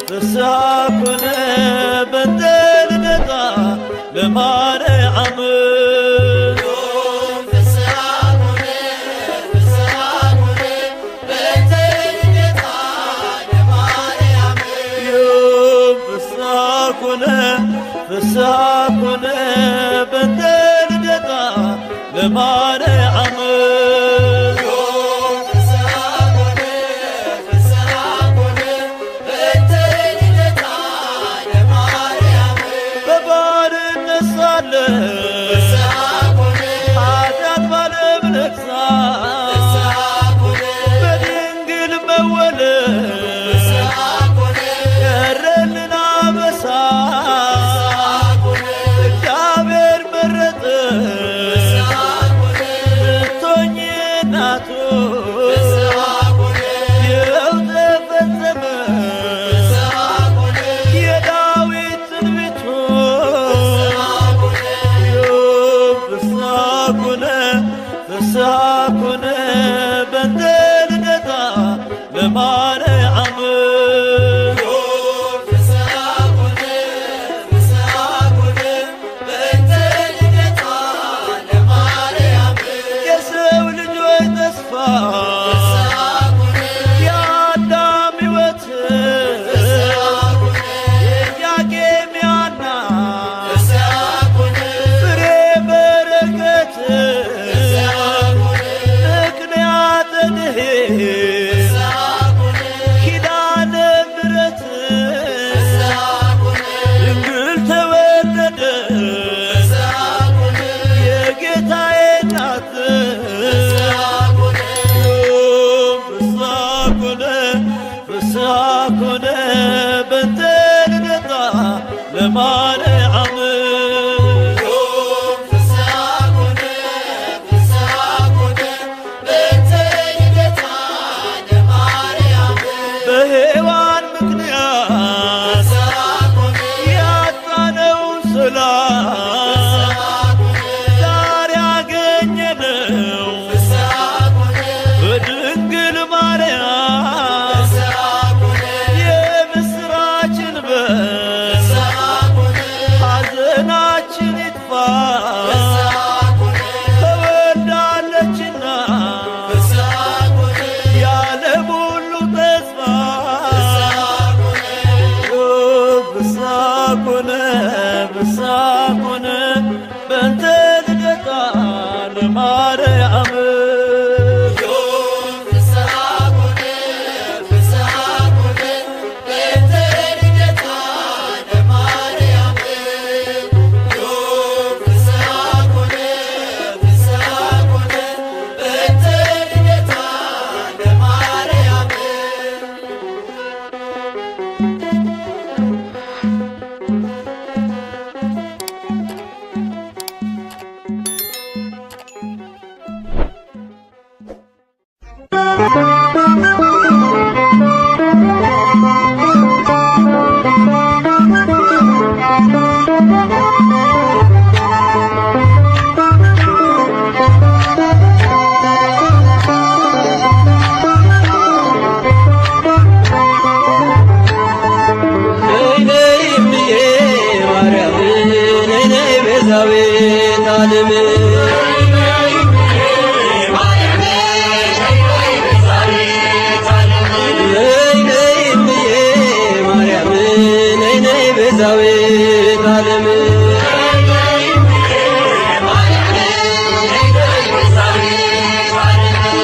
ፍስሐ በእንተ ልደታ ለማርያም ፍስሐ በእንተ ልደታ ለማርያም በባርነት ሳለን ኃጢአት ባለም ነግሣ በድንግል መወለድ ቀረልን አበሳ እግዚአብሔር መረጠሽ ልትሆኚ እናቱ ይኸው ተፈጸመ የዳዊት ትንቢቱ ፍስሐ በእንተ ልደታ ለማርያም የሰው ልጆች ተስፋ የአዳም ሕይወት የኢያቄም የሐና ፍሬ በረከት ምክንያተ ድኅነት ኪዳነ ምሕረት ድንግል ተወለደች የጌታዬ እናት ፍስሐ በእንተ ልደታ ለማርያም በሔዋን ምክንያት ያጣነውን ሰላም ዛሬ አገኘነው በድንግል ማርያም የምስራችን በር ሐዘናችን ይጥፋ ተወልዳለችና የዓለም ሁሉ ተስፋ ፍስሐ በእንተ ልደታ ለማርያም ቤዛዊተ ዓለም ቤዛዊተ ዓለም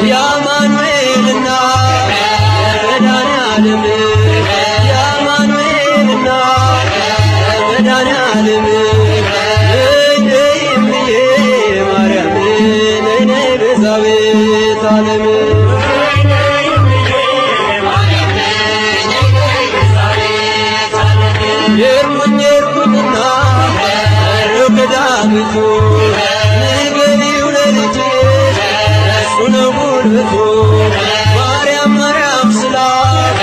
የአማኑኤል እናት የመድኃኔዓለም የአማኑኤል እናት የመድኃኔዓለም ቤዛዊተ ዓለም የርኩኝና ዳዊቱ ንገሪው ለልጅሽ እሱ ነው ጉልበቱ ማርያም ማርያም ስላት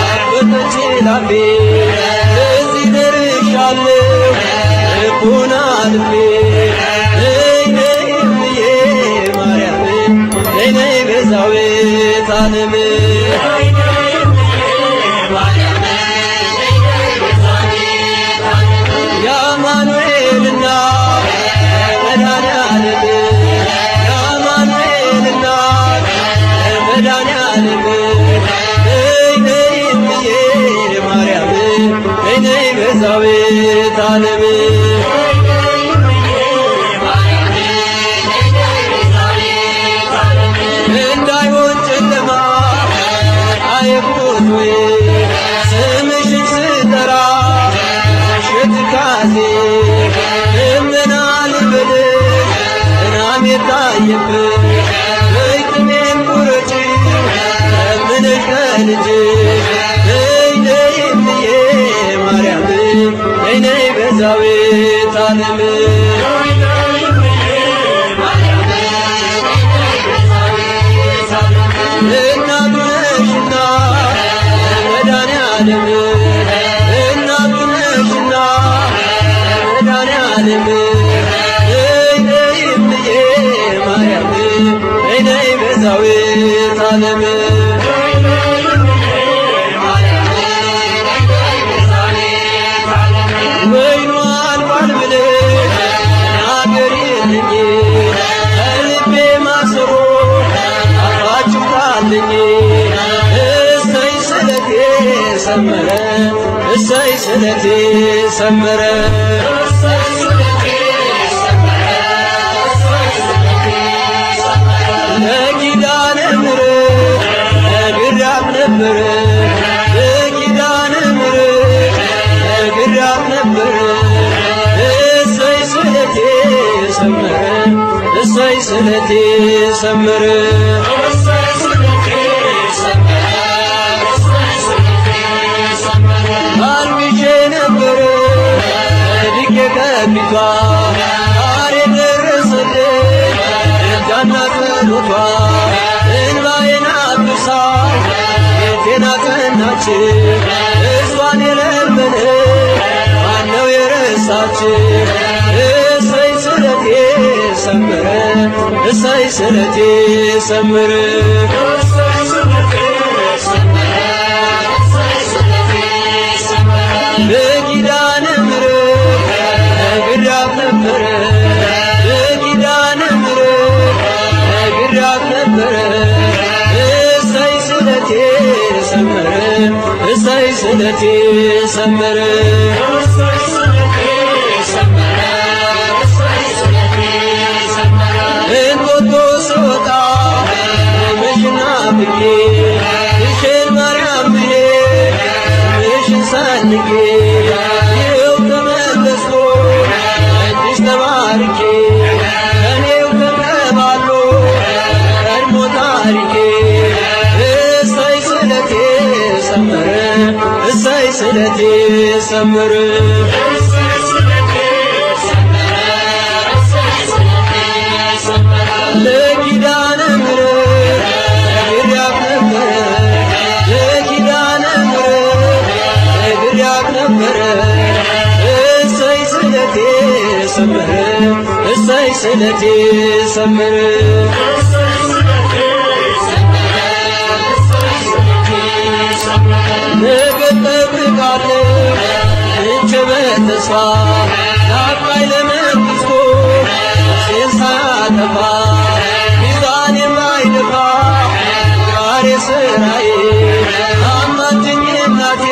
አበበች ላፌ እዚህ ደርሻለሁ ልቡን አልፌ ነይ ነይ እምዬ ማርያም ነይ ነይ ቤዛዊተ ዓለም የአማኑኤልና መድኃኔዓለም የአማኑኤልና መድኃኔዓለም ነይ ነይ እምዬ ማርያም ነይ ነይ ቤዛዊተ ዓለም እንዳይሆን ጨለማ አይቦቶዬ ስምሽን ስጠራ ሽትካዜ እምና ልበልሽ እናም የታየብሽ በይጥሜን ቁረጪ ለምንሽ ከልጅሽ ነይ ነይ እምዬ ማርያም ነይ ነይ ቤዛዊተ ዓለም እናቱ ነሽና መድኃኔዓለም እናቱ ነሽና መድኃኔዓለም ነይ ነይ እምዬ ማርያም ነይ ነይ ቤዛዊተ ዓለም ወይኑ አልቋል ብለሽ ተናገሪልኝ ከልቤ ማሰሮ አፋችሁታልኝ እሰይ ስለቴ ሰመረ እሰይ ስለቴ ሰመረ ለኪዳነ ምሕረት ነግሬያት ነበረ ለኪዳነ ምሕረት ነግሬያት ነበረ እሰይ ስለቴ ሰመረ እሰይ ስለቴ ሰመረ አልቅሼ ነበረ ወድቄ ከፊቷ ዛሬ ደረሰልኝ እጃና ጸሎቷ እንባዬን አብሳ ቤቴን አቀናች እሷን የለመነ ማነው የረሳች እሰይ ስለቴ ሰመረ እሰይ ስለቴ ሰመረ ለኪዳነ ምሕረት ነግሬያት ነበረ ለኪዳነ ምሕረት ነግሬያት ነበረ እሰይ ስለቴ ሰመረ እሰይ ስለቴ ሰመረ እንጦጦ ስወጣ ምሽና ብዬ እሽን ማርያም ብዬ ምሽን ሰንቄ ይኸው ተመለስኩ እጅሽ ተባርኬ እኔው ተቀባሎ ቀድሞ ታሪኬ እሰይ ስለቴ ሰመረ እሰይ ስለቴ ሰመረ ለኪዳነ ምሕረት ነግሬያት ነበረ ለኪዳነ ምሕረት ነግሬያት ነበረ እሰይ ስለቴ ሰመረ እሰይ ስለቴ ሰመረ ነገ እጠብቃለሁ እንቼ በተስፋ ናፍቃኝ ለመንግሥቱ ነፍሴን ሳያጠፋ ሚዛን የማይደፋ ዛሬ ስራዬ አማልጅኝ እናቴ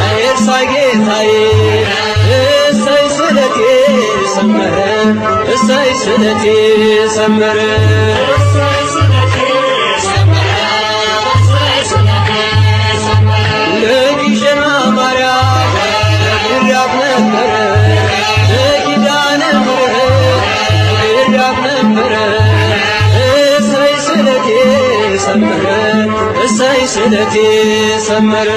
አይርሳኝ ጌታዬ እሰይ ስለቴ ሰመረ እሰይ ስለቴ ሰመረ ለግሸና ማርያም ነግሬያት ነበረ ለኪዳነ ምሕረት ነግሬያት ነበረ እሰይ ስለቴ ሰመረ እሰይ ስለቴ ሰመረ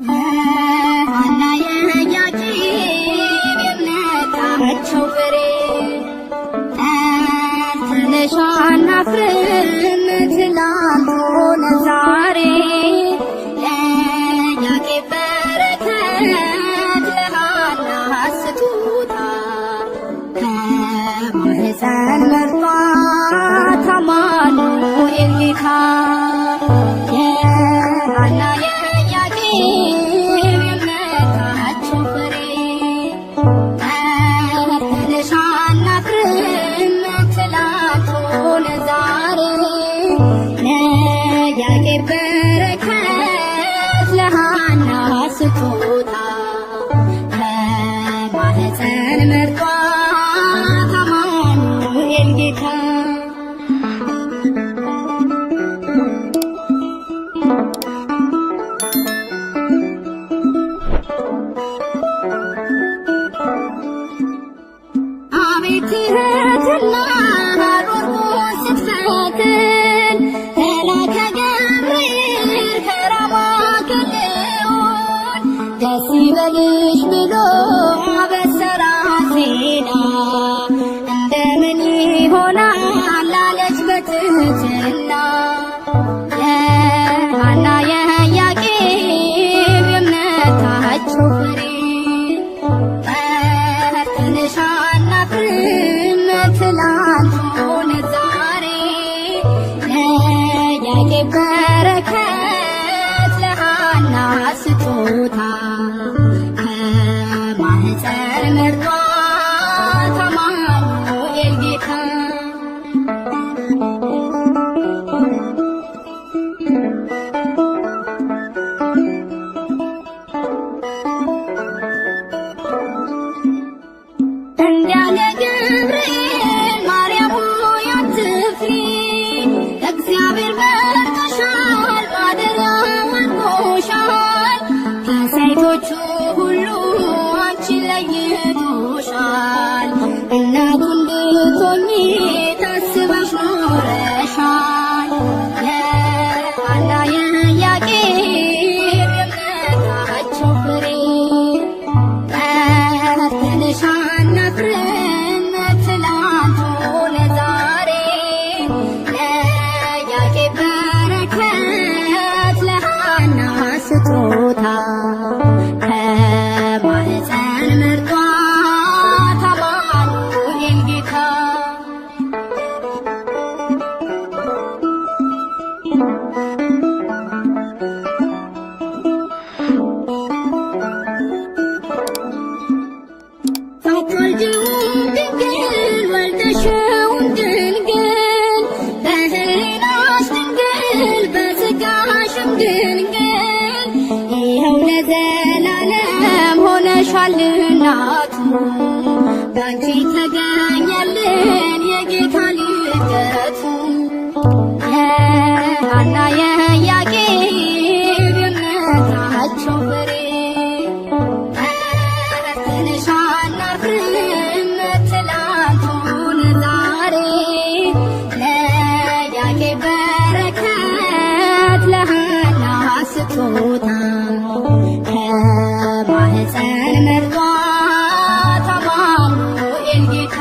ሐና ደስ ይበልሽ ብሎ አበሰራት ዜና እንደምን ይሆናል አለች በትህትና የሐና የኢያቄም የእምነታቸው ፍሬ ትንሽ አናፍርም ትላንት ሆነ ዛሬ ለኢያቄም በረከት ለሐና ስጦታ ከማኅፀን መርጧት አማኑኤል ጌታ እንዳለ ገብርኤል ማርያም ሆይ አትፍሪ እግዚአብሔር መርጦሻል ማደሪያ አድርጎሻል ከሴቶቹ ሁሉ አንቺን ለይቶሻል እናቱ እንድትሆኚ ታስበሽ ኖረሻል የሐና የኢያቄም የእምነታቸው ፍሬ ትንሽ አናፍርም ትላንት ሆነ ዛሬ ለኢያቄም በረከት ለሐና ስጦታ ከማኅፀን መርጧት አማኑኤል ጌታ ሳትወልጂውም ድንግል ወልደሽውም ድንግል በሕሊናሽ ድንግል በሥጋሽም ድንግል ይኸው ለዘላለም ሆነሻል እናቱ በአንቺ ተገኘልን የጌታ ልደቱ የሐና የኢያቄም የእምነታቸው ፍሬ ትንሽ አናፍርም ትላንት ሆነ ዛሬ ለኢያቄም በረከት ለሐና ስጦታ ከማኅፀን መርጧት አማኑኤል ጌታ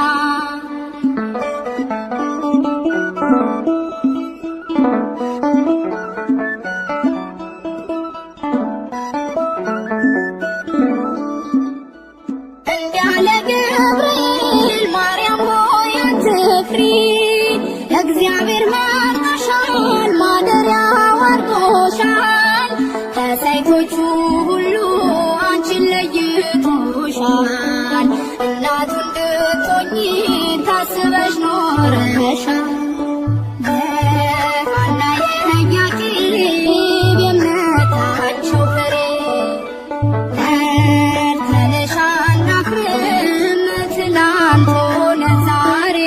እንዳለ ገብርኤል ማርያም ሆይ አትፍሪ እግዚአብሔር መርጦሻል ማደሪያው አድርጎሻል ከሴቶቹ ሁሉ አንቺን ለይቶሻል እናቱ እንድትሆኚ ታስበሽ ኖረሻል የሐና የኢያቄም የእምነታቸው ፍሬ ትንሽ አናፍርም ትላንት ሆነ ዛሬ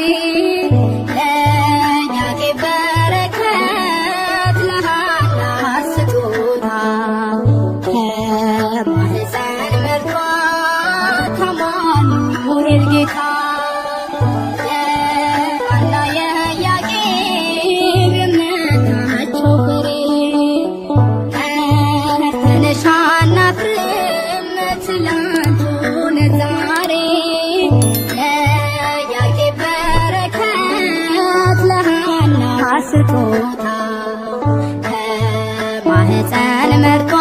ለኢያቄም በረከት ለሐና ስጦታ ከማኅፀን መርጧት አማኑኤል ጌታ የሐና የኢያቄም የእምነታቸው ፍሬ ትንሽ አናፍርም ትላንት ሆነ ዛሬ ለኢያቄም በረከት ለሐና ስጦታ ከማኅፀን መርጧት